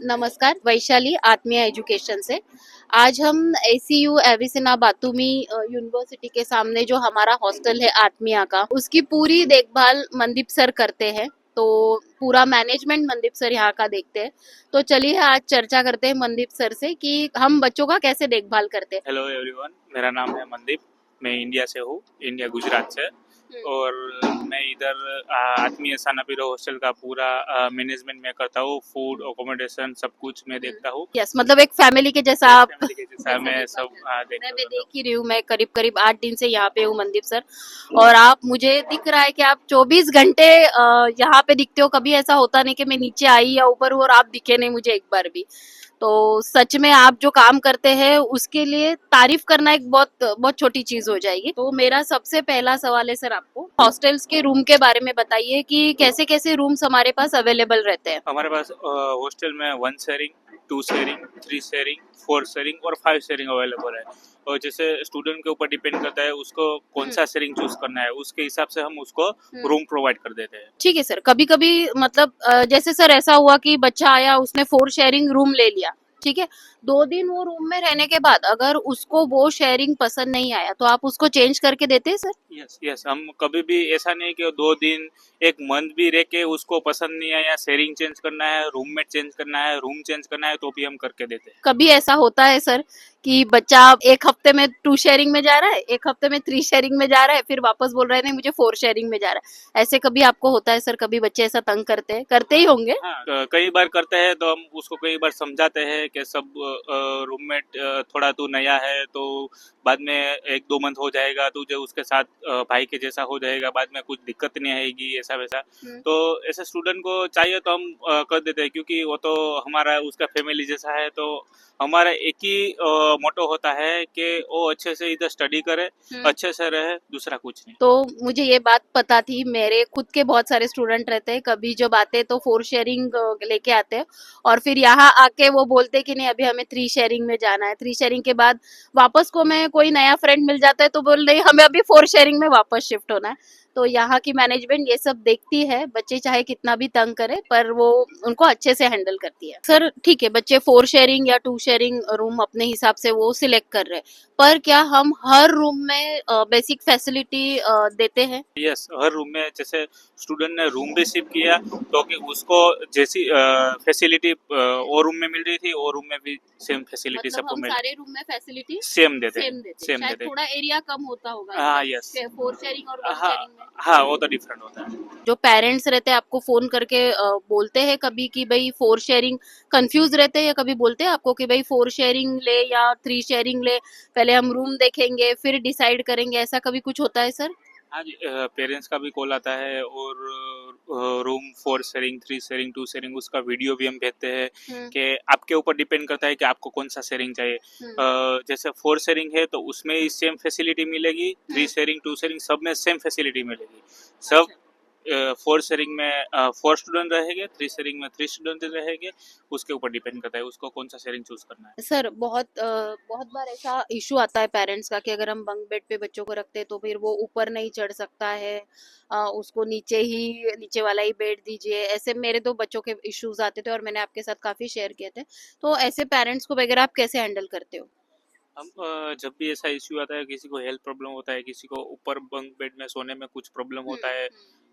नमस्कार, वैशाली आत्मीय एजुकेशन से। आज हम एसीयू एविसिना बातुमी यूनिवर्सिटी के सामने जो हमारा हॉस्टल है आत्मीया का, उसकी पूरी देखभाल मनदीप सर करते हैं। तो पूरा मैनेजमेंट मनदीप सर यहाँ का देखते हैं। तो चलिए आज चर्चा करते हैं मनदीप सर से कि हम बच्चों का कैसे देखभाल करते हैं। हेलो एवरीवन, मेरा नाम है मनदीप। मैं इंडिया से हूँ, इंडिया गुजरात से। और मैं इधर आत्मीय सानापीरो हॉस्टल का पूरा मैनेजमेंट में करता हूँ। फूड, अकोमोडेशन सब कुछ मैं देखता हूँ। यस, मतलब एक फैमिली के जैसा आप फैमिली के जैसा मैं सब देखता मैं हूँ। देख ही रही हूँ। मैं करीब करीब 8 दिन से यहाँ पे हूँ मनदीप सर, और आप मुझे दिख रहा है कि आप 24 घंटे यहाँ पे दिखते हो। कभी ऐसा होता नहीं कि मैं नीचे आई या ऊपर हूँ और आप दिखे नहीं मुझे एक बार भी। तो सच में आप जो काम करते हैं उसके लिए तारीफ करना एक बहुत बहुत छोटी चीज हो जाएगी। तो मेरा सबसे पहला सवाल है सर, आपको हॉस्टल्स के रूम के बारे में बताइए कि कैसे कैसे रूम्स हमारे पास अवेलेबल रहते हैं। हमारे पास हॉस्टल में 1 शेयरिंग, 2 शेयरिंग, 3 शेयरिंग, 4 शेयरिंग और 5 शेयरिंग अवेलेबल है। और जैसे स्टूडेंट के ऊपर डिपेंड करता है उसको कौन सा शेयरिंग चूज करना है, उसके हिसाब से हम उसको रूम प्रोवाइड कर देते हैं। ठीक है सर। कभी कभी मतलब जैसे सर ऐसा हुआ कि बच्चा आया, उसने 4 शेयरिंग रूम ले लिया, ठीक है। 2 दिन वो रूम में रहने के बाद अगर उसको वो शेयरिंग पसंद नहीं आया तो आप उसको चेंज करके देते हैं सर? यस यस, हम कभी भी ऐसा नहीं कि 2 दिन, 1 मंथ भी रह के उसको पसंद नहीं आया, शेयरिंग चेंज करना है, रूममेट चेंज करना है, रूम चेंज करना है, तो भी हम करके देते हैं। कभी ऐसा होता है सर कि बच्चा एक हफ्ते में 2 शेयरिंग में जा रहा है, एक हफ्ते में 3 शेयरिंग में जा रहा है, फिर वापस बोल रहा है नहीं मुझे 4 शेयरिंग में जा रहा है। ऐसे कभी आपको होता है सर? कभी बच्चे ऐसा तंग करते हैं, करते ही होंगे। हाँ, कई बार करते हैं तो हम उसको कई बार समझाते हैं कि सब रूममेट थोड़ा तू नया है तो बाद में 1-2 मंथ हो जाएगा, तुझे उसके साथ भाई के जैसा हो जाएगा, बाद में कुछ दिक्कत नहीं आएगी, ऐसा वैसा। तो ऐसे स्टूडेंट को चाहिए तो हम कर देते हैं, क्योंकि वो तो हमारा उसका फैमिली जैसा है। तो हमारा एक ही मोटो होता है कि वो अच्छे से इधर स्टडी करे, अच्छे से रहे, दूसरा कुछ नहीं। तो मुझे ये बात पता थी, मेरे खुद के बहुत सारे स्टूडेंट रहते हैं, कभी जब आते हैं तो 4 शेयरिंग लेके आते हैं और फिर यहाँ आके वो बोलते हैं कि नहीं अभी हमें 3 शेयरिंग में जाना है। 3 शेयरिंग के बाद वापस को में कोई नया फ्रेंड मिल जाता है तो बोल रही हमें अभी 4 शेयरिंग में वापस शिफ्ट होना है। तो यहाँ की मैनेजमेंट ये सब देखती है, बच्चे चाहे कितना भी तंग करे पर वो उनको अच्छे से हैंडल करती है। सर ठीक है, बच्चे 4 शेयरिंग या 2 शेयरिंग रूम अपने हिसाब से वो सिलेक्ट कर रहे हैं, पर क्या हम हर रूम में बेसिक फैसिलिटी देते हैं? यस, हर रूम में जैसे स्टूडेंट ने रूम भी शिफ्ट किया तो कि उसको जैसी फैसिलिटी वो रूम में मिल रही थी, वो रूम में भी सेम फैसिलिटी मतलब सबको हम मिल सारे रूम में फैसिलिटी सेम देते सेम देते हैं। सेम शायद देते। थोड़ा एरिया कम होता होगा हाँ इधर, यस, 4 शेयरिंग और 1 हाँ शेयरिंग में। हाँ, वो तो डिफरेंट होता है। जो पेरेंट्स रहते हैं आपको फोन करके बोलते हैं कभी कि भाई 4 शेयरिंग, कंफ्यूज रहते हैं या कभी बोलते हैं आपको कि भाई 4 शेयरिंग ले या 3 शेयरिंग ले, पहले हम रूम देखेंगे फिर डिसाइड करेंगे, ऐसा कभी कुछ होता है सर? हाँ जी, पेरेंट्स का भी कॉल आता है और रूम 4 शेयरिंग, 3 शेयरिंग, 2 शेयरिंग उसका वीडियो भी हम भेजते हैं कि आपके ऊपर डिपेंड करता है कि आपको कौन सा शेयरिंग चाहिए। जैसे 4 शेयरिंग है तो उसमें ही सेम फैसिलिटी मिलेगी, 3 शेयरिंग, 2 शेयरिंग सब में सेम फैसिलिटी मिलेगी। सब 4 शेयरिंग में 4 स्टूडेंट रहेंगे, 3 शेयरिंग में 3 स्टूडेंट रहेंगे। उसके ऊपर डिपेंड करता है उसको कौन सा शेयरिंग चूज करना है। सर बहुत बार ऐसा इशू आता है पेरेंट्स का कि अगर हम बंक बेड पे बच्चों को रखते हैं तो फिर वो ऊपर नहीं चढ़ सकता है, उसको नीचे वाला ही बेड दीजिए। ऐसे मेरे 2 बच्चों के इश्यूज आते थे और मैंने आपके साथ काफी शेयर किए थे। तो ऐसे पेरेंट्स को वगैरह आप कैसे हैंडल करते हो? हम जब भी ऐसा इश्यू आता है, किसी को हेल्थ प्रॉब्लम होता है, किसी को ऊपर बंक बेड में सोने में कुछ प्रॉब्लम होता है,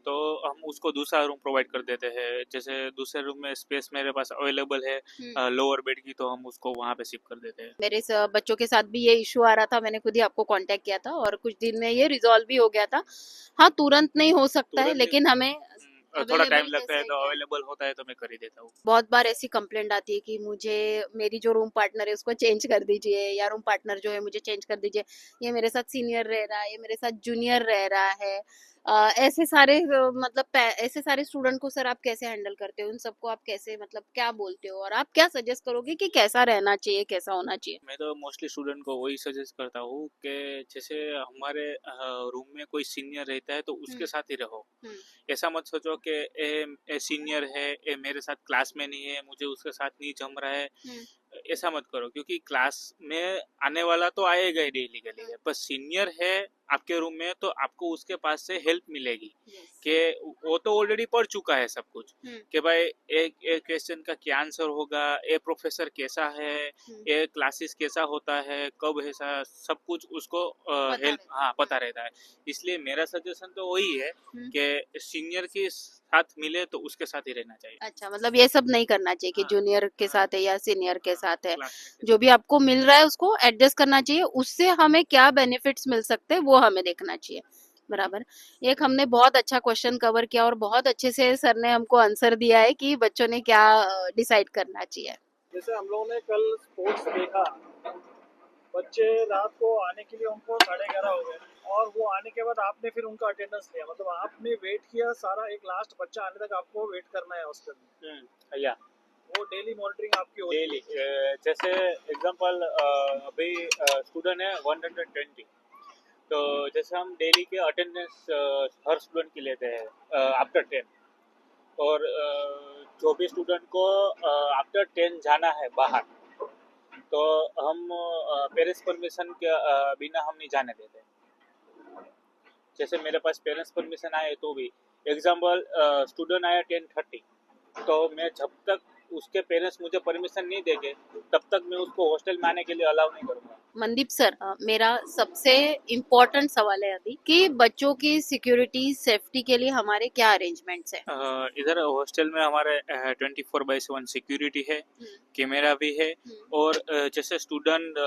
तो हम उसको दूसरा रूम प्रोवाइड कर देते हैं। जैसे दूसरे रूम में स्पेस मेरे पास अवेलेबल है लोअर बेड की, तो हम उसको वहाँ पे शिफ्ट कर देते हैं। मेरे बच्चों के साथ भी ये इशू आ रहा था, मैंने खुद ही आपको कांटेक्ट किया था और कुछ दिन में ये रिजॉल्व भी हो गया था। हाँ, तुरंत नहीं हो सकता है तुरंत लेकिन हमें थोड़ा टाइम अवेलेबल लगता कैसे है, है तो क्या? अवेलेबल होता है तो मैं कर ही देता हूँ। बहुत बार ऐसी कंप्लेंट आती है कि मुझे मेरी जो रूम पार्टनर है उसको चेंज कर दीजिए, या रूम पार्टनर जो है मुझे चेंज कर दीजिए, ये मेरे साथ सीनियर रह रहा है, ये मेरे साथ जूनियर रह रहा है। ऐसे सारे मतलब ऐसे सारे स्टूडेंट को सर आप कैसे हैंडल करते हो? उन सबको आप कैसे मतलब क्या बोलते हो और आप क्या सजेस्ट करोगे कि कैसा रहना चाहिए, कैसा होना चाहिए? मैं तो मोस्टली स्टूडेंट को वही सजेस्ट करता हूँ कि जैसे हमारे रूम में कोई सीनियर रहता है तो उसके साथ ही रहो। ऐसा मत सोचो कि ए सीनियर है, ए मेरे साथ क्लास में नहीं है, मुझे उसके साथ नहीं जम रहा है। ऐसा मत करो, क्योंकि क्लास में आने वाला तो आएगा ही डेली के लिए, पर सीनियर है आपके रूम में तो आपको उसके पास से हेल्प मिलेगी कि वो तो ऑलरेडी पढ़ चुका है सब कुछ, कि भाई एक एक क्वेश्चन का क्या आंसर होगा, ये प्रोफेसर कैसा है, ये क्लासेस कैसा होता है, कब ऐसा सब कुछ उसको हेल्प पता रहता है। इसलिए मेरा सजेशन तो वही है कि सीनियर के साथ मिले तो उसके साथ ही रहना चाहिए। अच्छा, मतलब ये सब नहीं करना चाहिए कि हाँ, जूनियर के हाँ, साथ है या सीनियर के साथ है, क्लास में जो भी आपको मिल रहा है उसको एडजस्ट करना चाहिए, उससे हमें क्या बेनिफिट्स मिल सकते हैं वो हमें देखना चाहिए। बराबर। एक हमने बहुत अच्छा क्वेश्चन कवर किया और बहुत अच्छे से सर ने हमको आंसर दिया है कि बच्चों ने क्या डिसाइड करना चाहिए। जैसे हम लोगों ने कल स्पोर्ट्स देखा, बच्चे रात को आने के लिए उनको 11:30 हो गए और वो आने के बाद आपने फिर उनका अटेंडेंस लिया, मतलब आपने वेट किया सारा, एक लास्ट बच्चा आने तक आपको वेट करना है हॉस्टल में। या वो डेली मॉनिटरिंग आपकी होती डेली, जैसे एग्जांपल अभी स्टूडेंट है 120, तो जैसे हम डेली के अटेंडेंस हर स्टूडेंट की लेते हैं आफ्टर 10, और जो भी स्टूडेंट को आफ्टर 10 जाना है बाहर, तो हम पेरेंट्स परमिशन के बिना हम नहीं जाने देते। जैसे मेरे पास पेरेंट्स परमिशन आए तो भी, एग्जांपल स्टूडेंट आया 10:30, तो मैं जब तक उसके पेरेंट्स मुझे परमिशन नहीं देंगे तब तक मैं उसको हॉस्टल में आने के लिए अलाउ नहीं करूँगा। मनदीप सर, मेरा सबसे इम्पोर्टेंट सवाल है अभी कि बच्चों की सिक्योरिटी सेफ्टी के लिए हमारे क्या अरेंजमेंट्स है? इधर हॉस्टल में हमारे 24/7 सिक्योरिटी है, कैमरा भी है, और जैसे स्टूडेंट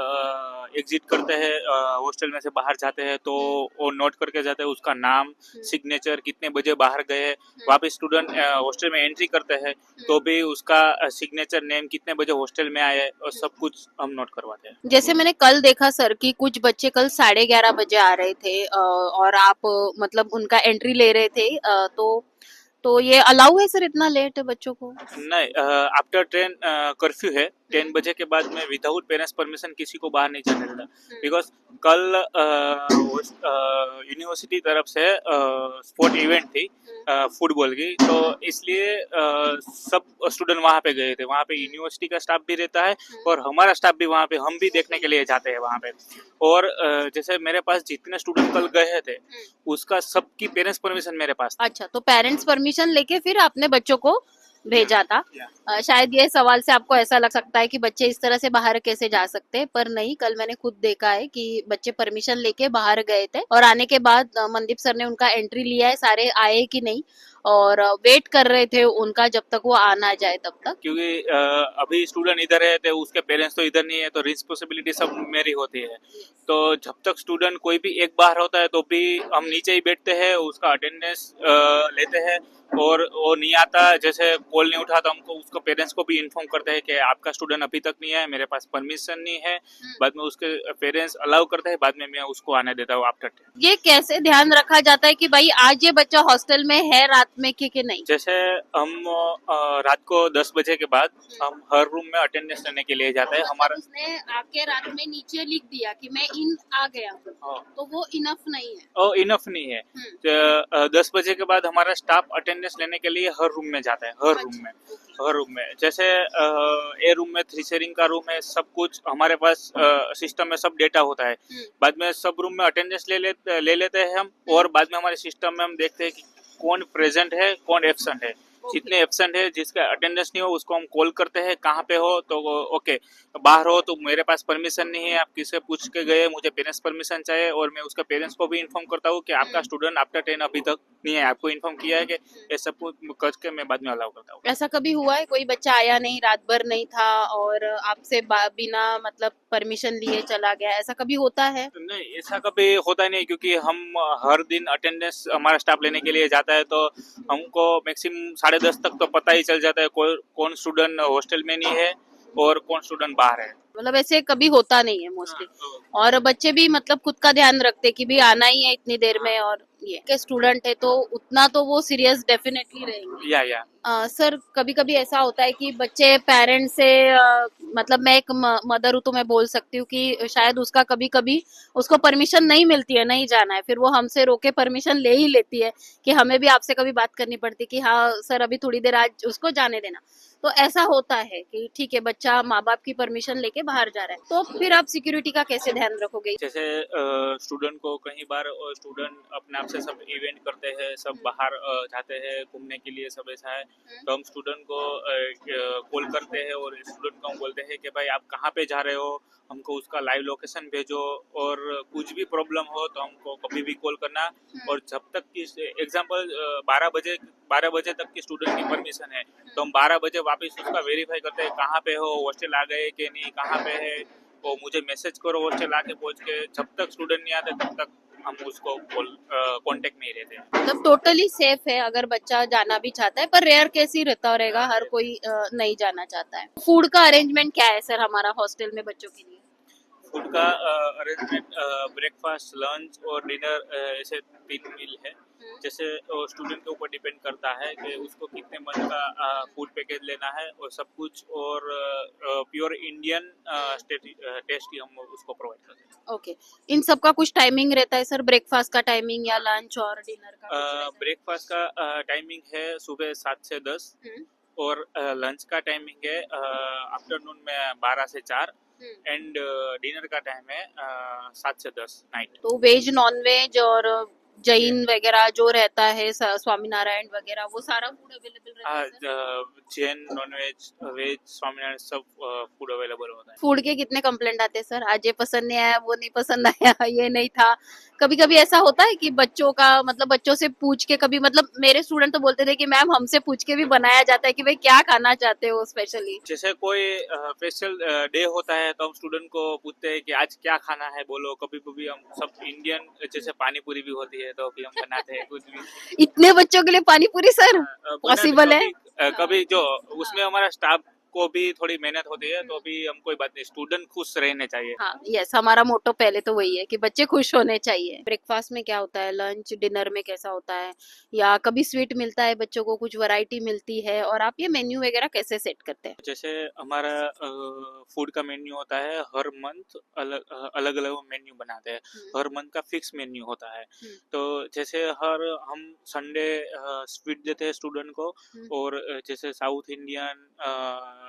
एग्जिट करते हैं हॉस्टल में से बाहर जाते हैं तो वो नोट करके जाते हैं उसका नाम, सिग्नेचर, कितने बजे बाहर गए। वापस स्टूडेंट हॉस्टल में एंट्री करते हैं तो भी उसका सिग्नेचर, नेम, कितने बजे हॉस्टल में आए, और सब कुछ हम नोट करवाते हैं। जैसे मैंने कल देखा सर कि कुछ बच्चे कल 11:30 बजे आ रहे थे और आप मतलब उनका एंट्री ले रहे थे, तो ये अलाउ है सर इतना लेट बच्चों को? नहीं, आफ्टर 10 कर्फ्यू है, 10 बजे के बाद में विदाउट पेरेंट्स परमिशन किसी को बाहर नहीं जाने देता, बिकॉज कल यूनिवर्सिटी तरफ से स्पोर्ट इवेंट थी फुटबॉल की, तो इसलिए सब स्टूडेंट वहाँ पे गए थे। वहाँ पे यूनिवर्सिटी का स्टाफ भी रहता है और हमारा स्टाफ भी वहाँ पे, हम भी देखने के लिए जाते हैं वहाँ पे। और जैसे मेरे पास जितने स्टूडेंट कल गए थे उसका सबकी पेरेंट्स परमिशन मेरे पास। अच्छा, तो पेरेंट्स परमिशन लेके फिर आपने बच्चों को भेजा था। शायद ये सवाल से आपको ऐसा लग सकता है कि बच्चे इस तरह से बाहर कैसे जा सकते हैं, पर नहीं, कल मैंने खुद देखा है कि बच्चे परमिशन लेके बाहर गए थे और आने के बाद मनदीप सर ने उनका एंट्री लिया है, सारे आए कि नहीं, और वेट कर रहे थे उनका जब तक वो आना जाए तब तक। क्योंकि अभी स्टूडेंट इधर है तो उसके पेरेंट्स तो इधर नहीं है, तो रिस्पॉन्सिबिलिटी सब मेरी होती है। तो जब तक स्टूडेंट कोई भी एक बार होता है तो भी हम नीचे ही बैठते हैं, उसका अटेंडेंस लेते हैं, और वो नहीं आता, जैसे कॉल नहीं उठाता, हमको उसको पेरेंट्स को भी इन्फॉर्म करते हैं कि आपका स्टूडेंट अभी तक नहीं है, मेरे पास परमिशन नहीं है। बाद में उसके पेरेंट्स अलाउ करते हैं, बाद में मैं उसको आने देता हूँ आफ्टर 10। ये कैसे ध्यान रखा जाता है कि भाई आज ये बच्चा हॉस्टल में है रात में कि नहीं? जैसे हम रात को 10 बजे के बाद हम हर रूम में अटेंडेंस लेने के लिए जाते हैं। हमारा उसने आके रात में नीचे लिख दिया कि मैं इन आ गया, तो वो इनफ नहीं है। इनफ नहीं है। 10 बजे के बाद हमारा स्टाफ अटेंडेंस लेने के लिए हर रूम में जाता है, हर रूम में। जैसे ए रूम में 3 शेयरिंग का रूम है, सब कुछ हमारे पास सिस्टम में सब डेटा होता है। बाद में सब रूम में अटेंडेंस ले लेते हैं हम, और बाद में हमारे सिस्टम में हम देखते हैं कि कौन प्रेजेंट है, कौन एब्सेंट है। जितने एब्सेंट है, जिसका अटेंडेंस नहीं हो, उसको हम कॉल करते हैं, कहाँ पे हो, तो ओके बाहर हो तो मेरे पास परमिशन नहीं है, आप किससे पूछ के गए, मुझे पेरेंट्स परमिशन चाहिए, और मैं उसका पेरेंट्स को भी इन्फॉर्म करता हूँ कि आपका स्टूडेंट आफ्टर 10 अभी तक नहीं है, आपको इन्फॉर्म किया है कि ये सब कुछ करके मैं बाद में अलाउ करता हूँ। ऐसा कभी हुआ है कोई बच्चा आया नहीं, रात भर नहीं था और आपसे बिना मतलब परमिशन लिए चला गया, ऐसा कभी होता है? नहीं, ऐसा कभी होता ही नहीं, क्योंकि हम हर दिन अटेंडेंस हमारा स्टाफ लेने के लिए जाता है, तो हमको मैक्सिमम 10:30 तक तो पता ही चल जाता है कौन स्टूडेंट हॉस्टल में नहीं है और कौन स्टूडेंट बाहर है। मतलब ऐसे कभी होता नहीं है मोस्टली। और बच्चे भी मतलब खुद का ध्यान रखते कि भी आना ही है इतनी देर में, और ये के स्टूडेंट है तो उतना तो वो सीरियस डेफिनेटली रहेंगे। या सर, कभी कभी ऐसा होता है कि बच्चे पेरेंट्स से मतलब मैं एक मदर हूँ तो मैं बोल सकती हूँ कि शायद उसका कभी कभी उसको परमिशन नहीं मिलती है, नहीं जाना है, फिर वो हमसे रोके परमिशन ले ही लेती है कि हमें भी आपसे कभी बात करनी पड़ती कि हाँ सर अभी थोड़ी देर आज उसको जाने देना। तो ऐसा होता है कि ठीक है बच्चा माँ बाप की परमिशन लेके बाहर जा रहा है, तो फिर आप सिक्योरिटी का कैसे ध्यान रखोगे? जैसे स्टूडेंट को कई बार स्टूडेंट अपने आप से सब इवेंट करते हैं, सब बाहर जाते हैं घूमने के लिए, सब ऐसा है। तो हम स्टूडेंट को कॉल करते हैं और स्टूडेंट को हम बोलते हैं कि भाई आप कहाँ पे जा रहे हो, हमको उसका लाइव लोकेशन भेजो, और कुछ भी प्रॉब्लम हो तो हमको कभी भी कॉल करना। और जब तक की एग्जांपल 12 बजे तक की स्टूडेंट की परमिशन है, तो हम 12 बजे वापस उसका वेरीफाई करते हैं कहाँ पे हो, हॉस्टल आ गए कि नहीं, कहाँ पे है, वो मुझे मैसेज करो हॉस्टल आके पहुंच के। जब तक स्टूडेंट नहीं आते तब तक हम उसको कांटेक्ट में ही रहते हैं। मतलब टोटली सेफ है अगर बच्चा जाना भी चाहता है, पर रेयर केस ही रहता रहेगा, हर कोई नहीं जाना चाहता है। फूड का अरेंजमेंट क्या है सर हमारा हॉस्टल में बच्चों के लिए? फूड का अरेंजमेंट ब्रेकफास्ट, लंच और डिनर ऐसे 3 मील है। जैसे स्टूडेंट के ऊपर डिपेंड करता है कि उसको कितने मन का फूड पैकेज लेना है और सब कुछ, और प्योर इंडियन टेस्ट ही हम उसको प्रोवाइड करते हैं। ओके, इन सब का कुछ टाइमिंग रहता है सर, ब्रेकफास्ट का टाइमिंग या लंच और डिनर का कुछ रहता है? ब्रेकफास्ट का टाइमिंग है सुबह 7 से 10, और लंच का टाइमिंग है आफ्टरनून में 12 से 4, एंड डिनर का टाइम है 7 से 10 नाइट। तो वेज नॉन वेज और जैन वगैरह जो रहता है, स्वामीनारायण वगैरह, वो सारा फूड अवेलेबल रहता है sir? Jain, non veg, veg, Swaminarayan सब फूड अवेलेबल होता है। फूड के कितने कंप्लेंट आते हैं सर? आज ये पसंद नहीं आया, वो नहीं पसंद आया, ये नहीं था। कभी कभी ऐसा होता है कि बच्चों का मतलब बच्चों से पूछ के, कभी मतलब मेरे स्टूडेंट तो बोलते थे कि मैम हमसे पूछ के भी बनाया जाता है कि भाई क्या खाना चाहते हो स्पेशली। जैसे कोई स्पेशल डे होता है तो हम स्टूडेंट को पूछते हैं कि आज क्या खाना है बोलो। कभी कभी हम सब इंडियन, जैसे पानी पूरी भी होती है तो भी हम बनाते हैं कुछ भी। इतने बच्चों के लिए पानी पूरी सर बनाते पॉसिबल है? कभी जो उसमें हमारा स्टाफ को भी थोड़ी मेहनत होती है, तो भी हम कोई बात नहीं, स्टूडेंट खुश रहने चाहिए। हाँ यस, हमारा मोटो पहले तो वही है कि बच्चे खुश होने चाहिए। ब्रेकफास्ट में क्या होता है, लंच डिनर में कैसा होता है, या कभी स्वीट मिलता है बच्चों को, कुछ वैरायटी मिलती है, और आप ये मेन्यू वगैरह कैसे सेट करते हैं? जैसे हमारा फूड का मेन्यू होता है, हर मंथ अलग अलग मेन्यू बनाते हैं। हर मंथ का फिक्स मेन्यू होता है। तो जैसे हम संडे स्वीट देते हैं स्टूडेंट को, और जैसे south Indian,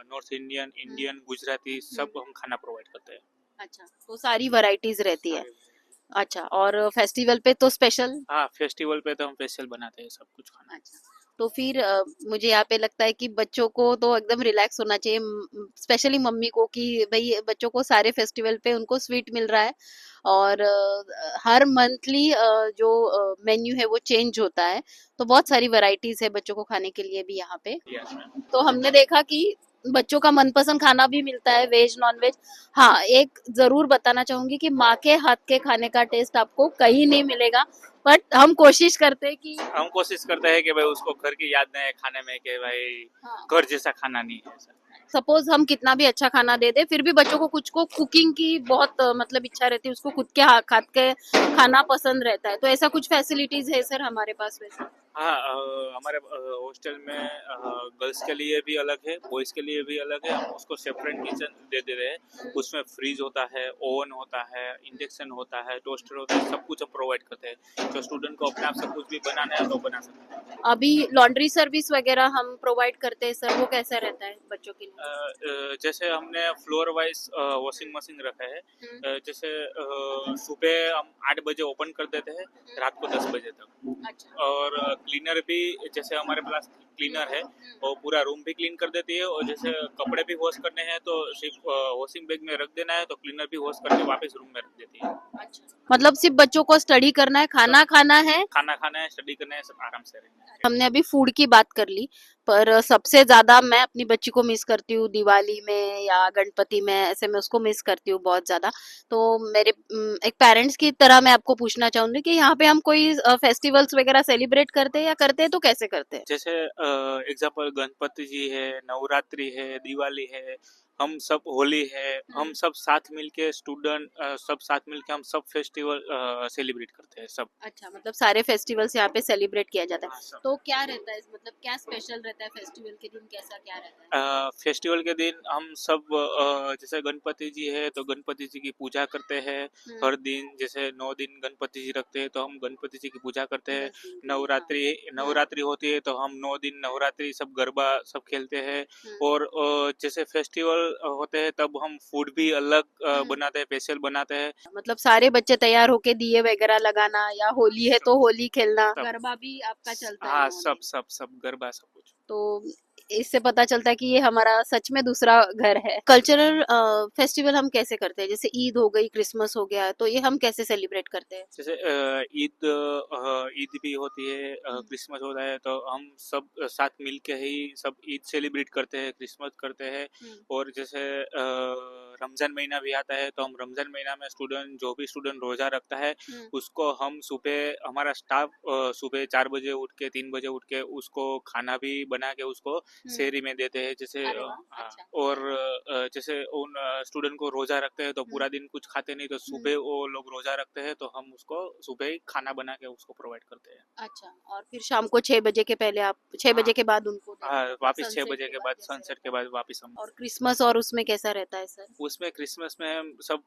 north Indian, Indian, Gujarati सब हम खाना प्रोवाइड करते हैं। अच्छा, तो सारी वैरायटीज रहती है। अच्छा, और फेस्टिवल पे तो स्पेशल? हाँ, फेस्टिवल पे तो हम स्पेशल बनाते हैं सब कुछ खाना। अच्छा, तो फिर मुझे यहाँ पे लगता है कि बच्चों को तो एकदम रिलैक्स होना चाहिए, स्पेशली मम्मी को, कि भाई बच्चों को सारे फेस्टिवल पे उनको स्वीट मिल रहा है, और हर मंथली जो मेन्यू है वो चेंज होता है, तो बहुत सारी वैरायटीज है बच्चों को खाने के लिए भी यहाँ पे। Yes, ma'am. तो हमने देखा कि बच्चों का मनपसंद खाना भी मिलता है, वेज नॉन वेज। हाँ, एक जरूर बताना चाहूंगी कि माँ के हाथ के खाने का टेस्ट आपको कहीं नहीं मिलेगा, बट हम कोशिश करते हैं कि हम कोशिश करते हैं कि भाई उसको घर की याद नहीं है खाने में, कि भाई हाँ, घर जैसा खाना नहीं है सर। सपोज हम कितना भी अच्छा खाना दे दे, फिर भी बच्चों को कुछ को कुकिंग की बहुत मतलब इच्छा रहती है, उसको खुद के हाथ के खाना पसंद रहता है, तो ऐसा कुछ फैसिलिटीज है सर हमारे पास वैसे? हाँ, हमारे हॉस्टल में गर्ल्स के लिए भी अलग है, बॉयज़ के लिए भी अलग है। हम उसको सेपरेट किचन दे दे रहे हैं। उसमें फ्रीज होता है, ओवन होता है, इंडक्शन होता है, टोस्टर होता है, सब कुछ हम प्रोवाइड करते हैं। जो स्टूडेंट को अपने आप से कुछ भी बनाना है तो बना सकते हैं। अभी लॉन्ड्री सर्विस वगैरह हम प्रोवाइड करते हैं सर, वो कैसा रहता है बच्चों के लिए? जैसे हमने फ्लोर वाइज वॉशिंग मशीन रखा है। जैसे सुबह हम 8 बजे ओपन कर देते हैं, रात को 10 बजे तक। अच्छा, और क्लीनर भी, जैसे हमारे पास क्लीनर है, वो पूरा रूम भी क्लीन कर देती है। और जैसे कपड़े भी वॉश करने हैं तो सिर्फ वॉशिंग बैग में रख देना है, तो क्लीनर भी वॉश करके वापस रूम में रख देती है। अच्छा, मतलब सिर्फ बच्चों को स्टडी करना है, खाना खाना है, खाना खाना है, स्टडी करना है, सब आराम से रहना है। हमने अभी फूड की बात कर ली, पर सबसे ज्यादा मैं अपनी बच्ची को मिस करती हूँ दिवाली में या गणपति में, ऐसे मैं उसको मिस करती हूँ बहुत ज्यादा। तो मेरे एक पेरेंट्स की तरह मैं आपको पूछना चाहूंगी कि यहाँ पे हम कोई फेस्टिवल्स वगैरह सेलिब्रेट करते हैं, या करते हैं तो कैसे करते हैं? जैसे एग्जाम्पल गणपति जी है, नवरात्रि है, दिवाली है, हम सब होली है, हम हम्म। सब साथ मिलके स्टूडेंट सब साथ मिलके हम सब फेस्टिवल सेलिब्रेट करते हैं सब। अच्छा, मतलब सारे फेस्टिवल्स यहाँ पे सेलिब्रेट किया जाता है। हाँ सब। तो क्या रहता है, मतलब क्या स्पेशल रहता है फेस्टिवल के दिन, कैसा क्या रहता है? फेस्टिवल के दिन हम सब जैसे गणपति जी है तो गणपति जी की पूजा करते हैं हम्म। हर दिन। जैसे 9 दिन गणपति जी रखते हैं तो हम गणपति जी की पूजा करते हैं। 10 दिन के लिए, हाँ। नवरात्रि हाँ। नवरात्रि होती है तो हम 9 दिन नवरात्रि सब गरबा सब खेलते हैं। हम्म। और जैसे फेस्टिवल होते हैं तब हम फूड भी अलग हम्म। बनाते हैं, स्पेशल बनाते हैं। मतलब सारे बच्चे तैयार होके दिए वगैरह लगाना, या होली है सब तो होली खेलना, सब गरबा भी आपका चलता है हाँ यहाँ सब पे। सब सब गरबा सब कुछ। तो इससे पता चलता है कि ये हमारा सच में दूसरा घर है। कल्चरल फेस्टिवल हम कैसे करते हैं, जैसे ईद हो गई, क्रिसमस हो गया, तो ये हम कैसे सेलिब्रेट करते हैं? जैसे ईद भी होती है, हम्म। क्रिसमस होता है तो हम सब साथ मिल के ही सब ईद सेलिब्रेट करते हैं, क्रिसमस करते हैं। हम्म। और जैसे रमज़ान महीना भी आता है तो हम रमज़ान महीना में स्टूडेंट जो भी स्टूडेंट रोज़ा रखता है हम्म। उसको हम सुबह हमारा स्टाफ सुबह 4 बजे उठ के 3 बजे उठ के उसको खाना भी बना के उसको हम्म। शहरी में देते हैं। जैसे अरे वाह, हाँ। अच्छा। और जैसे उन स्टूडेंट को रोज़ा रखते हैं तो हम्म। पूरा दिन कुछ खाते नहीं, तो हम्म। सुबह वो लोग रोज़ा रखते हैं तो हम उसको सुबह ही खाना बना के उसको प्रोवाइड करते हैं। अच्छा, और फिर शाम को 6 बजे के पहले आप 6 बजे हाँ। के बाद उनको देते हाँ हैं, मतलब वापस छः सनसेट बजे के के बाद बाद, जैसे सनसेट के रहता है। बाद वापस हम। और क्रिसमस और उसमें कैसा रहता है सर? उसमें क्रिसमस में हम सब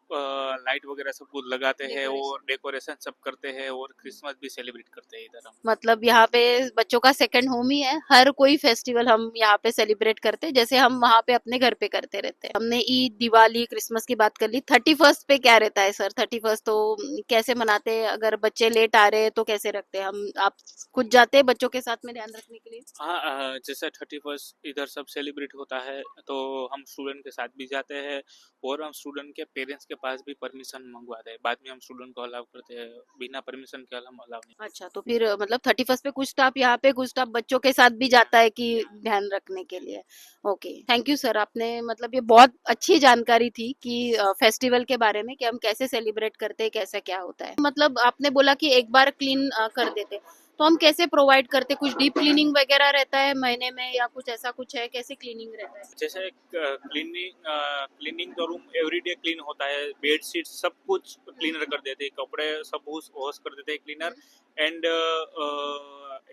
लाइट वगैरह सब कुछ लगाते हैं और डेकोरेशन। डेकोरेशन सब करते हैं और क्रिसमस भी सेलिब्रेट करते हैं इधर हम। मतलब यहाँ पे बच्चों का सेकंड होम ही है, हर कोई फेस्टिवल हम यहाँ पे सेलिब्रेट करते हैं, जैसे हम वहाँ पे अपने घर पे करते रहते हैं। हमने ईद, दिवाली, क्रिसमस की बात कर ली। 31st पे क्या रहता है सर? 31st तो कैसे मनाते हैं? अगर बच्चे लेट आ रहे हैं तो कैसे रखते हैं हम? आप खुद जाते हैं बच्चों के साथ में ध्यान रखने के लिए? हाँ जैसे 31st इधर सब सेलिब्रेट होता है तो हम स्टूडेंट के साथ भी जाते हैं और हम स्टूडेंट के पेरेंट्स के पास भी परमिशन मंगवाते हैं। बाद में हम स्टूडेंट को अलाउ करते हैं, बिना परमिशन के हम अलाउ नहीं। अच्छा, तो फिर मतलब 31st पे कुछ स्टाफ यहाँ पे, कुछ स्टाफ बच्चों के साथ भी जाता है कि ध्यान रखने के लिए। Okay, thank you sir. आपने मतलब ये बहुत अच्छी जानकारी थी कि फेस्टिवल के बारे में, कि हम कैसे सेलिब्रेट करते हैं, कैसा क्या होता है। मतलब आपने बोला कि एक बार क्लीन कर देते, तो हम कैसे प्रोवाइड करते? कुछ डीप क्लीनिंग वगैरह रहता है महीने में, या कुछ ऐसा कुछ है? कैसे क्लीनिंग रहता है? जैसे क्लीनिंग तो रूम एवरीडे क्लीन होता है, बेड शीट सब कुछ क्लीनर कर देते हैं, कपड़े सब वॉश कर देते हैं क्लीनर। एंड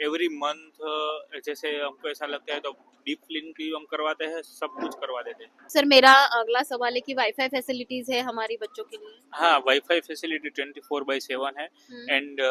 एवरी मंथ जैसे हमको ऐसा लगता है तो डीप क्लीन भी हम करवाते हैं, सब कुछ करवा देते हैं। सर, मेरा अगला सवाल है कि वाईफाई फैसिलिटीज है हमारी बच्चों के लिए? हाँ वाईफाई फैसिलिटी 24/7 है। हम्म। एंड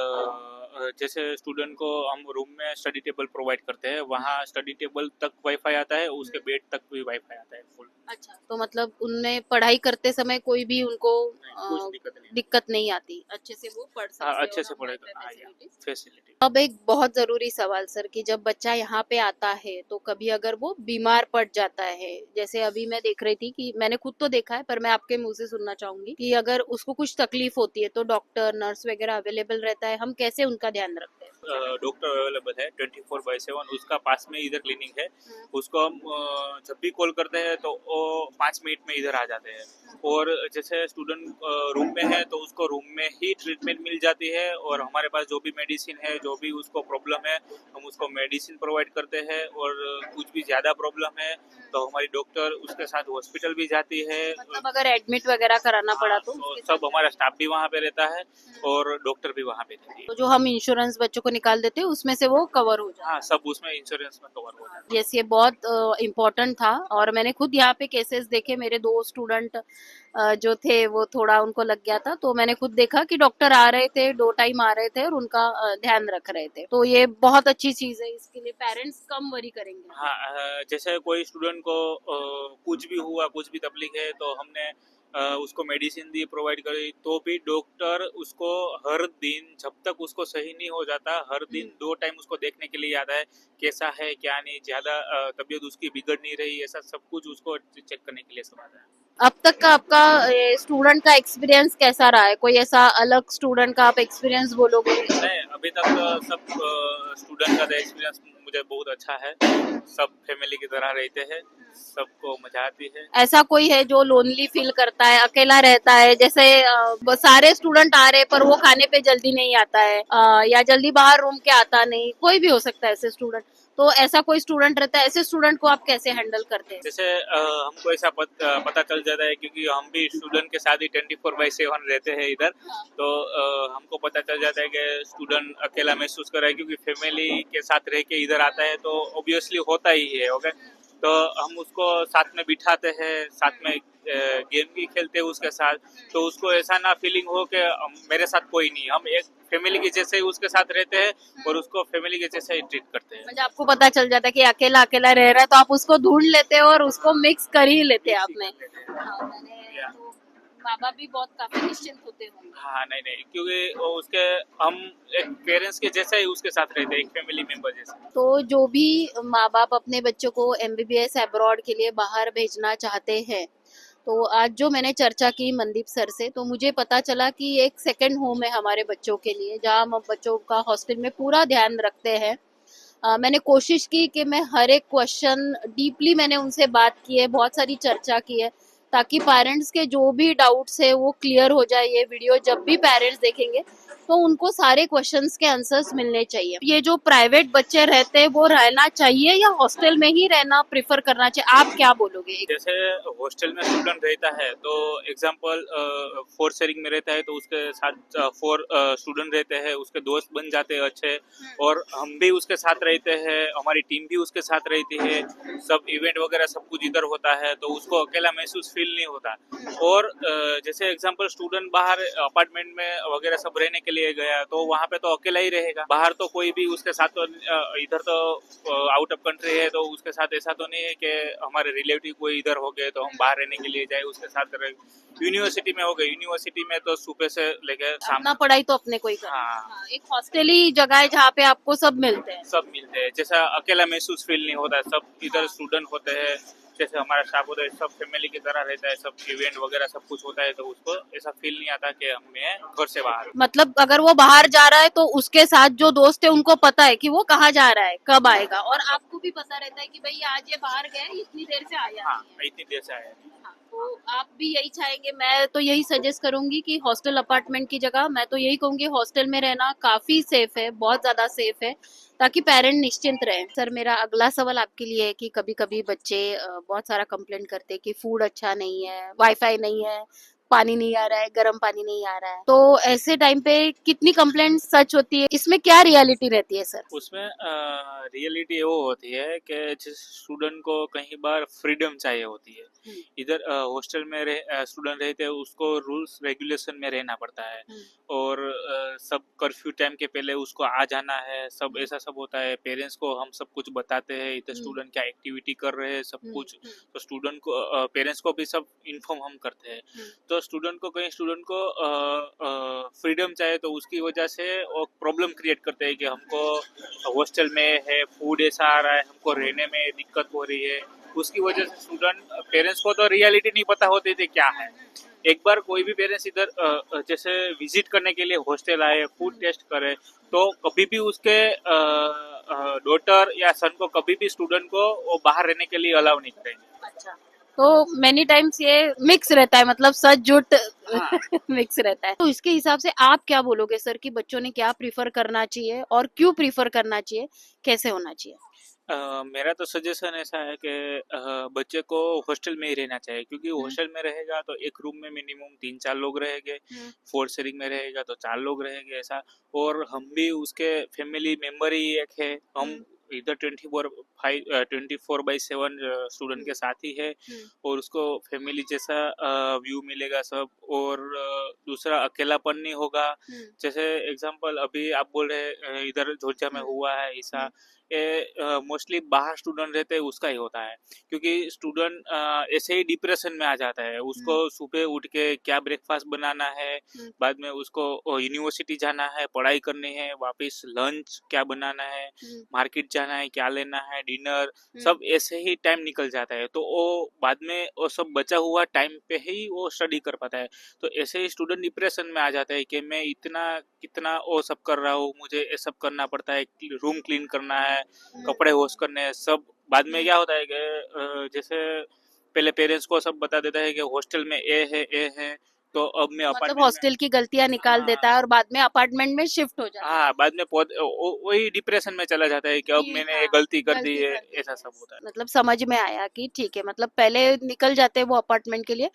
जैसे स्टूडेंट को हम रूम में स्टडी टेबल प्रोवाइड करते हैं, वहाँ स्टडी टेबल तक वाईफाई आता है, उसके बेड तक भी वाईफाई आता है फुल। अच्छा, तो मतलब उनमें पढ़ाई करते समय कोई भी उनको कुछ दिक्कत नहीं। दिक्कत नहीं आती, अच्छे से वो पढ़ हाँ सकते हैं। अच्छे और से हम पढ़ेगा, वाईफाई हाँ या फैसिलिटीज। फैसिलिटी। अब एक बहुत जरूरी सवाल सर, कि जब बच्चा यहाँ पे आता है तो कभी अगर वो बीमार पड़ जाता है, जैसे अभी मैं देख रही थी, कि मैंने खुद तो देखा है पर मैं आपके मुंह से सुनना चाहूंगी कि अगर उसको कुछ तकलीफ होती है तो डॉक्टर, नर्स वगैरह अवेलेबल रहता है, हम कैसे उनका ध्यान रखते हैं? डॉक्टर अवेलेबल है 24/7, उसका पास में इधर क्लिनिक है। हम्म। उसको हम जब भी कॉल करते हैं तो वो 5 मिनट में इधर आ जाते हैं। और जैसे स्टूडेंट रूम में है तो उसको रूम में ही ट्रीटमेंट मिल जाती है, और हमारे पास जो भी मेडिसिन है, जो भी उसको प्रॉब्लम है, हम उसको मेडिसिन प्रोवाइड करते हैं। और कुछ भी ज़्यादा प्रॉब्लम है तो हमारी डॉक्टर उसके साथ हॉस्पिटल भी जाती है। मतलब अगर एडमिट वगैरह कराना पड़ा तो तो उसके सब साथ? हमारा स्टाफ भी वहाँ पे रहता है और डॉक्टर भी वहाँ पे रहती है। तो जो हम इंश्योरेंस बच्चों को निकाल देते हैं उसमें से वो कवर हो जाता है? हाँ सब उसमें इंश्योरेंस में कवर हो जाता है। यस, ये बहुत इम्पोर्टेंट था। और मैंने खुद यहाँ पे केसेस देखे, मेरे 2 स्टूडेंट जो थे वो थोड़ा उनको लग गया था, तो मैंने खुद देखा कि डॉक्टर आ रहे थे, 2 टाइम आ रहे थे और उनका ध्यान रख रहे थे। तो ये बहुत अच्छी चीज है, इसके लिए पेरेंट्स कम वरी करेंगे। हाँ जैसे कोई स्टूडेंट को कुछ भी हुआ, कुछ भी तकलीफ है तो हमने उसको मेडिसिन दी, प्रोवाइड करी, तो भी डॉक्टर उसको हर दिन जब तक उसको सही नहीं हो जाता, हर दिन 2 टाइम उसको देखने के लिए आता है, कैसा है क्या नहीं, ज़्यादा तबीयत उसकी बिगड़ नहीं रही, ऐसा सब कुछ उसको चेक करने के लिए सब आता है। अब तक का आपका स्टूडेंट का एक्सपीरियंस कैसा रहा है? कोई ऐसा अलग स्टूडेंट का आप एक्सपीरियंस बोलोगे? नहीं अभी तक सब स्टूडेंट का एक्सपीरियंस मुझे बहुत अच्छा है। सब फैमिली की तरह रहते हैं, सबको मजा आती है। ऐसा कोई है जो लोनली फील करता है, अकेला रहता है? जैसे सारे स्टूडेंट आ रहे हैं पर वो खाने पे जल्दी नहीं आता है, या जल्दी बाहर रूम के आता नहीं, कोई भी हो सकता है ऐसे स्टूडेंट। तो ऐसा कोई स्टूडेंट रहता है, ऐसे स्टूडेंट को आप कैसे हैंडल करते हैं? जैसे हमको ऐसा पता चल जाता है क्योंकि हम भी स्टूडेंट के साथ ही 24/7 रहते हैं इधर। तो हमको पता चल जाता है कि स्टूडेंट अकेला महसूस कर रहा है क्योंकि फैमिली के साथ रह के इधर आता है तो ऑब्वियसली होता ही है। ओके, तो हम उसको साथ में बिठाते हैं, साथ में गेम भी खेलते हैं उसके साथ, तो उसको ऐसा ना फीलिंग हो कि मेरे साथ कोई नहीं, हम एक फैमिली के जैसे ही उसके साथ रहते हैं और उसको फैमिली के जैसे ही ट्रीट करते हैं। मतलब आपको पता चल जाता है कि अकेला अकेला रह रहा है तो आप उसको ढूंढ लेते हो और उसको मिक्स कर ही लेते हैं आपने। हाँ, मैंने तो माँ बाप भी बहुत काफी निश्चिंत होते होंगे। हाँ, नहीं नहीं, क्योंकि वो उसके हम एक पेरेंट्स के जैसा ही उसके साथ रहते हैं, एक फैमिली मेंबर जैसा। तो जो भी माँ बाप अपने बच्चों को एमबीबीएस अब्रॉड के लिए बाहर भेजना चाहते हैं, तो आज जो मैंने चर्चा की मनदीप सर से, तो मुझे पता चला कि एक सेकंड होम है हमारे बच्चों के लिए, जहाँ हम बच्चों का हॉस्टल में पूरा ध्यान रखते हैं। मैंने कोशिश की कि मैं हर एक क्वेश्चन डीपली मैंने उनसे बात की है, बहुत सारी चर्चा की है, ताकि पेरेंट्स के जो भी डाउट्स है वो क्लियर हो जाए। ये वीडियो जब भी पेरेंट्स देखेंगे तो उनको सारे क्वेश्चंस के आंसर्स मिलने चाहिए। ये जो प्राइवेट बच्चे रहते हैं वो रहना चाहिए या हॉस्टल में ही रहना प्रेफर करना चाहिए, आप क्या बोलोगे? जैसे हॉस्टल में स्टूडेंट रहता है तो एग्जाम्पल 4 शेयरिंग में रहता है तो उसके साथ 4 स्टूडेंट रहते हैं, उसके दोस्त बन जाते हैं अच्छे, और हम भी उसके साथ रहते हैं, हमारी टीम भी उसके साथ रहती है, सब इवेंट वगैरह सब कुछ इधर होता है तो उसको अकेला महसूस फील नहीं होता। और जैसे एग्जाम्पल स्टूडेंट बाहर अपार्टमेंट में वगैरह सब रहने के लिए गया तो वहाँ पे तो अकेला ही रहेगा, बाहर तो कोई भी उसके साथ तो इधर तो आउट ऑफ कंट्री है तो उसके साथ ऐसा तो नहीं है कि हमारे रिलेटिव कोई इधर हो गए तो हम बाहर रहने के लिए जाए उसके साथ रहे। यूनिवर्सिटी में हो गए, यूनिवर्सिटी में तो सुबह से लेकर शाम अपना पढ़ाई तो अपने को ही करना है। हाँ हाँ, एक हॉस्टल ही जगह है जहाँ पे आपको सब मिलते हैं। सब मिलते हैं, जैसा अकेला महसूस फील नहीं होता, सब इधर हाँ। स्टूडेंट होते हैं, जैसे हमारा स्टाफ होता है सब फैमिली की तरह रहता है, सब इवेंट वगैरह सब कुछ होता है तो उसको ऐसा फील नहीं आता कि मैं घर से बाहर हूँ। मतलब अगर वो बाहर जा रहा है तो उसके साथ जो दोस्त है उनको पता है कि वो कहाँ जा रहा है, कब आएगा, और आपको भी पता रहता है कि भाई आज ये बाहर गए, इतनी देर से आया हाँ, नहीं है। इतनी देर से आया। हाँ, तो आप भी यही चाहेंगे? मैं तो यही सजेस्ट करूंगी कि हॉस्टल अपार्टमेंट की जगह मैं तो यही कहूंगी हॉस्टल में रहना काफी सेफ है, बहुत ज्यादा सेफ है, ताकि पेरेंट निश्चिंत रहे। सर, मेरा अगला सवाल आपके लिए है कि कभी कभी बच्चे बहुत सारा कंप्लेंट करते हैं कि फूड अच्छा नहीं है, वाईफाई नहीं है, पानी नहीं आ रहा है, गर्म पानी नहीं आ रहा है, तो ऐसे टाइम पे कितनी कंप्लेंट सच होती है, इसमें क्या रियलिटी रहती है सर? उसमें रियलिटी वो होती है कि जिस स्टूडेंट को कई बार फ्रीडम चाहिए होती है, इधर हॉस्टल में स्टूडेंट रहते हैं उसको रूल्स रेगुलेशन में रहना पड़ता है, और सब कर्फ्यू टाइम के पहले उसको आ जाना है, सब ऐसा सब होता है। पेरेंट्स को हम सब कुछ बताते हैं इधर स्टूडेंट क्या एक्टिविटी कर रहे हैं सब कुछ, तो स्टूडेंट को पेरेंट्स को भी सब इन्फॉर्म हम करते हैं। तो स्टूडेंट को कहीं स्टूडेंट को फ्रीडम चाहिए तो उसकी वजह से वो प्रॉब्लम क्रिएट करते हैं कि हमको हॉस्टल में है, फूड ऐसा आ रहा है, हमको रहने में दिक्कत हो रही है, उसकी वजह से स्टूडेंट पेरेंट्स को तो रियलिटी नहीं पता होती थी क्या है। एक बार कोई भी पेरेंट्स इधर जैसे विजिट करने के लिए हॉस्टल आए, फूड टेस्ट करे, तो कभी भी उसके डॉटर या सन को कभी भी स्टूडेंट को वो बाहर रहने के लिए अलाउ नहीं करेंगे। अच्छा, तो मेनी टाइम्स ये मिक्स रहता है, मतलब सच झूठ हाँ। मिक्स रहता है। तो इसके हिसाब से आप क्या बोलोगे सर कि बच्चों ने क्या प्रीफर करना चाहिए और क्यों प्रीफर करना चाहिए, कैसे होना चाहिए? मेरा तो सजेशन ऐसा है कि बच्चे को हॉस्टल में ही रहना चाहिए, क्योंकि हॉस्टल में रहेगा तो एक रूम में मिनिमम 3-4 लोग रहेंगे, 4 शेयरिंग में रहेगा तो 4 लोग रहेंगे ऐसा, और हम भी उसके फैमिली मेंबर ही एक है, हम इधर 24/7 स्टूडेंट के साथ ही है, और उसको फैमिली जैसा व्यू मिलेगा सब, और दूसरा अकेलापन नहीं होगा। जैसे एग्जांपल अभी आप बोल रहे इधर जॉर्जिया में हुआ है ऐसा, मोस्टली बाहर स्टूडेंट रहते हैं उसका ही होता है, क्योंकि स्टूडेंट ऐसे ही डिप्रेशन में आ जाता है, उसको सुबह उठ के क्या ब्रेकफास्ट बनाना है, बाद में उसको यूनिवर्सिटी जाना है, पढ़ाई करनी है, वापस लंच क्या बनाना है, मार्केट जाना है, क्या लेना है, डिनर, सब ऐसे ही टाइम निकल जाता है, तो वो बाद में वो सब बचा हुआ टाइम पे ही वो स्टडी कर पाता है। तो ऐसे ही स्टूडेंट डिप्रेशन में आ जाता है कि मैं इतना कितना वो सब कर रहा हूँ, मुझे ये सब करना पड़ता है, रूम क्लीन करना है, कपड़े वॉश करने हैं सब। बाद में क्या होता है कि जैसे पहले पेरेंट्स को सब बता देता है कि हॉस्टल में ए है, तो तो अब मैं मतलब अपार्टमेंट में, हॉस्टल की गलतियां निकाल देता है और बाद में अपार्टमेंट में शिफ्ट हो जाता है हाँ बाद में वही डिप्रेशन में चला जाता है कि अब कि मैंने हाँ, ये गलती कर दी गलती है, कर दी ऐसा है। सब होता है। मतलब समझ में आया कि ठीक है, मतलब पहले निकल जाते हैं वो अपार्टमेंट के लिए,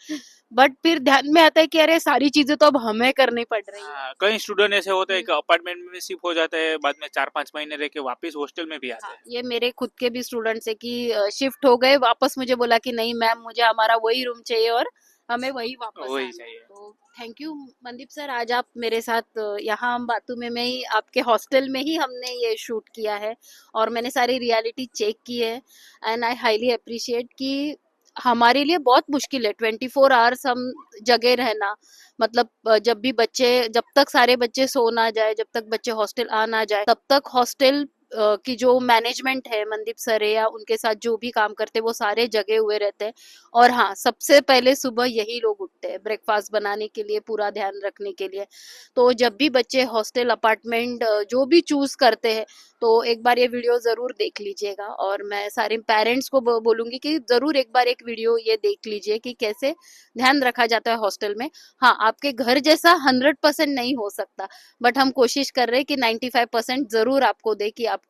बट फिर ध्यान में आता है कि अरे सारी चीजें तो अब हमें करनी पड़ रही है। हाँ कई स्टूडेंट ऐसे होते हैं कि हम्म, अपार्टमेंट में शिफ्ट हो जाते हैं, बाद में 4-5 महीने रह के वापस हॉस्टल में भी आते हाँ, हैं। ये मेरे खुद के भी स्टूडेंट्स है कि शिफ्ट हो गए वापस, मुझे बोला कि नहीं मैम मुझे हमारा वही रूम चाहिए और हमें वही वापस वही आना है। चाहिए। तो थैंक यू मनदीप सर, आज आप मेरे साथ यहाँ हम बातू में ही आपके हॉस्टल में ही हमने ये शूट किया है और मैंने सारी रियलिटी चेक की है। एंड आई हाईली अप्रिशिएट कि हमारे लिए बहुत मुश्किल है 24 आवर्स हम जगे रहना। मतलब जब तक सारे बच्चे सो ना जाए, जब तक बच्चे हॉस्टल आ ना जाए, तब तक हॉस्टल की जो मैनेजमेंट है मनदीप सर है या उनके साथ जो भी काम करते हैं वो सारे जगे हुए रहते हैं। और हाँ, सबसे पहले सुबह यही लोग उठते हैं ब्रेकफास्ट बनाने के लिए, पूरा ध्यान रखने के लिए। तो जब भी बच्चे हॉस्टल अपार्टमेंट जो भी चूज करते हैं, तो एक बार ये वीडियो जरूर देख लीजिएगा। और मैं सारे पेरेंट्स को बोलूंगी कि जरूर एक बार एक वीडियो ये देख लीजिए कि कैसे ध्यान रखा जाता है हॉस्टल में। हाँ, आपके घर जैसा 100% नहीं हो सकता, बट हम कोशिश कर रहे हैं कि 95% जरूर आपको दे कि आपको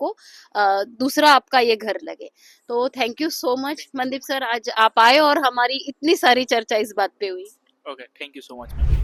दूसरा आपका ये घर लगे। तो thank you so much Mandeep sir, आज आप आए और हमारी इतनी सारी चर्चा इस बात पे हुई। Okay, thank you so much ma'am.